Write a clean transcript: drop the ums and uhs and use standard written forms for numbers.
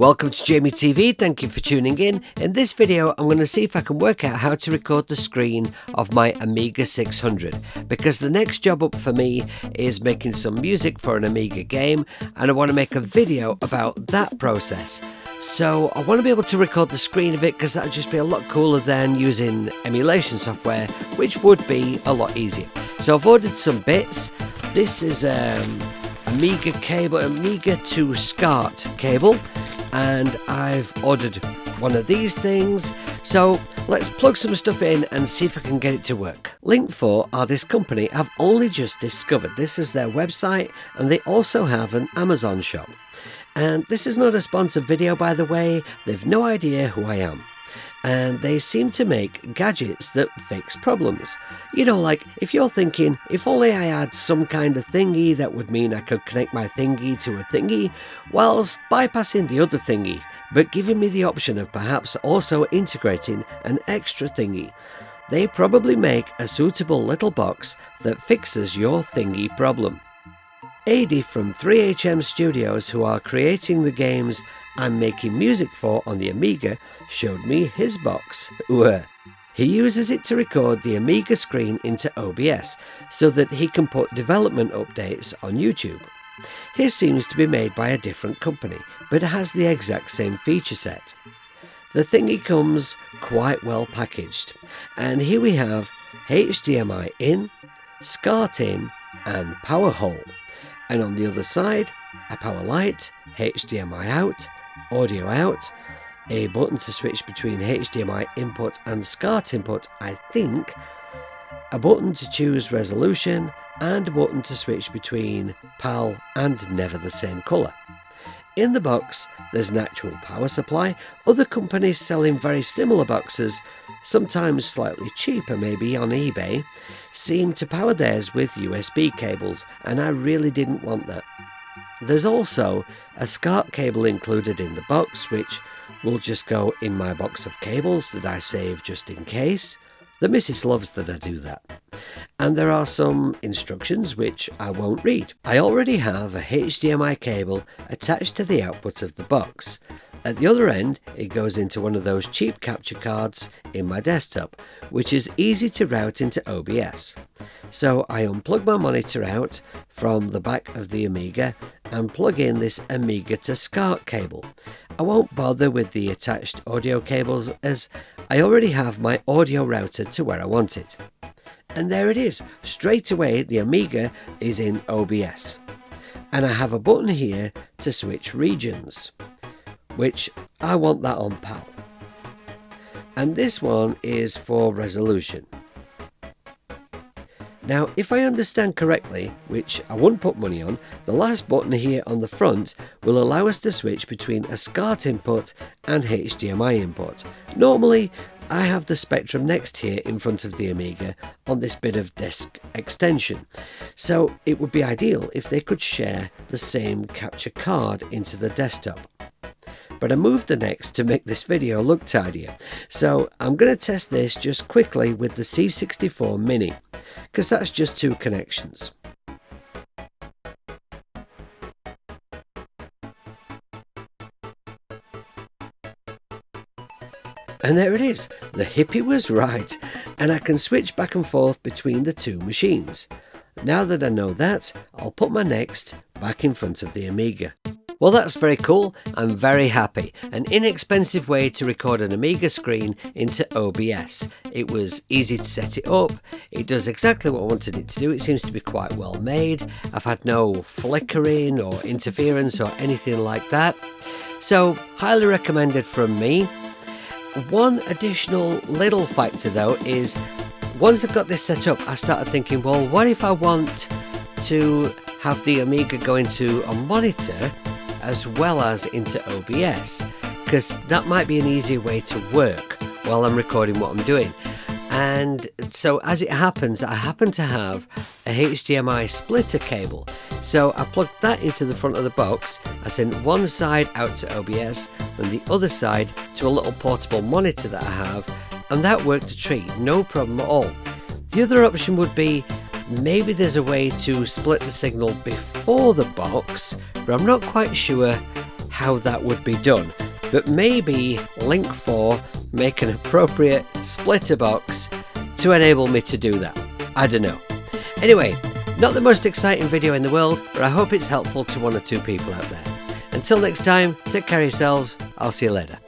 Welcome to Jamie TV, thank you for tuning in. In this video I'm going to see if I can work out how to record the screen of my Amiga 600, because the next job up for me is making some music for an Amiga game and I want to make a video about that process. So I want to be able to record the screen of it because that would just be a lot cooler than using emulation software, which would be a lot easier. So I've ordered some bits. This is Amiga cable, Amiga to SCART cable, and I've ordered one of these things. So let's plug some stuff in and see if I can get it to work. Linkfor are this company I've only just discovered. This is their website and they also have an Amazon shop. And this is not a sponsored video, by the way. They've no idea who I am. And they seem to make gadgets that fix problems. You know, like if you're thinking, if only I had some kind of thingy that would mean I could connect my thingy to a thingy, whilst bypassing the other thingy, but giving me the option of perhaps also integrating an extra thingy. They probably make a suitable little box that fixes your thingy problem. Adi from 3HM Studios, who are creating the games I'm making music for on the Amiga, showed me his box. He uses it to record the Amiga screen into OBS so that he can put development updates on YouTube. His seems to be made by a different company, but it has the exact same feature set. The thingy comes quite well packaged, and here we have HDMI in, SCART in, and power hole. And on the other side, a power light, HDMI out, audio out, a button to switch between HDMI input and SCART input, I think, a button to choose resolution, and a button to switch between PAL and never the same colour. In the box, there's an actual power supply. Other companies selling very similar boxes, sometimes slightly cheaper maybe on eBay, seem to power theirs with USB cables, and I really didn't want that. There's also a SCART cable included in the box, which will just go in my box of cables that I save just in case. The missus loves that I do that. And there are some instructions which I won't read. I already have a HDMI cable attached to the output of the box. At the other end, it goes into one of those cheap capture cards in my desktop, which is easy to route into OBS. So I unplug my monitor out from the back of the Amiga and plug in this Amiga to SCART cable. I won't bother with the attached audio cables as I already have my audio routed to where I want it. And there it is, straight away the Amiga is in OBS. And I have a button here to switch regions, which I want that on PAL. And this one is for resolution. Now, if I understand correctly, which I wouldn't put money on, the last button here on the front will allow us to switch between a SCART input and HDMI input. Normally, I have the Spectrum Next here in front of the Amiga on this bit of desk extension. So it would be ideal if they could share the same capture card into the desktop. But I moved the Next to make this video look tidier. So I'm going to test this just quickly with the C64 Mini, because that's just two connections. And there it is, the hippie was right, and I can switch back and forth between the two machines. Now that I know that, I'll put my Next back in front of the Amiga. Well, that's very cool. I'm very happy. An inexpensive way to record an Amiga screen into OBS. It was easy to set it up. It does exactly what I wanted it to do. It seems to be quite well made. I've had no flickering or interference or anything like that. So, highly recommended from me. One additional little factor though is, once I've got this set up, I started thinking, well, what if I want to have the Amiga go into a monitor as well as into OBS, because that might be an easier way to work while I'm recording what I'm doing. And so as it happens, I happen to have a HDMI splitter cable, so I plugged that into the front of the box. I sent one side out to OBS and the other side to a little portable monitor that I have, and that worked a treat, no problem at all. The other option would be maybe there's a way to split the signal before the box, but I'm not quite sure how that would be done, but maybe Linkfor make an appropriate splitter box to enable me to do that. I don't know. Anyway, not the most exciting video in the world, but I hope it's helpful to one or two people out there. Until next time, take care of yourselves. I'll see you later.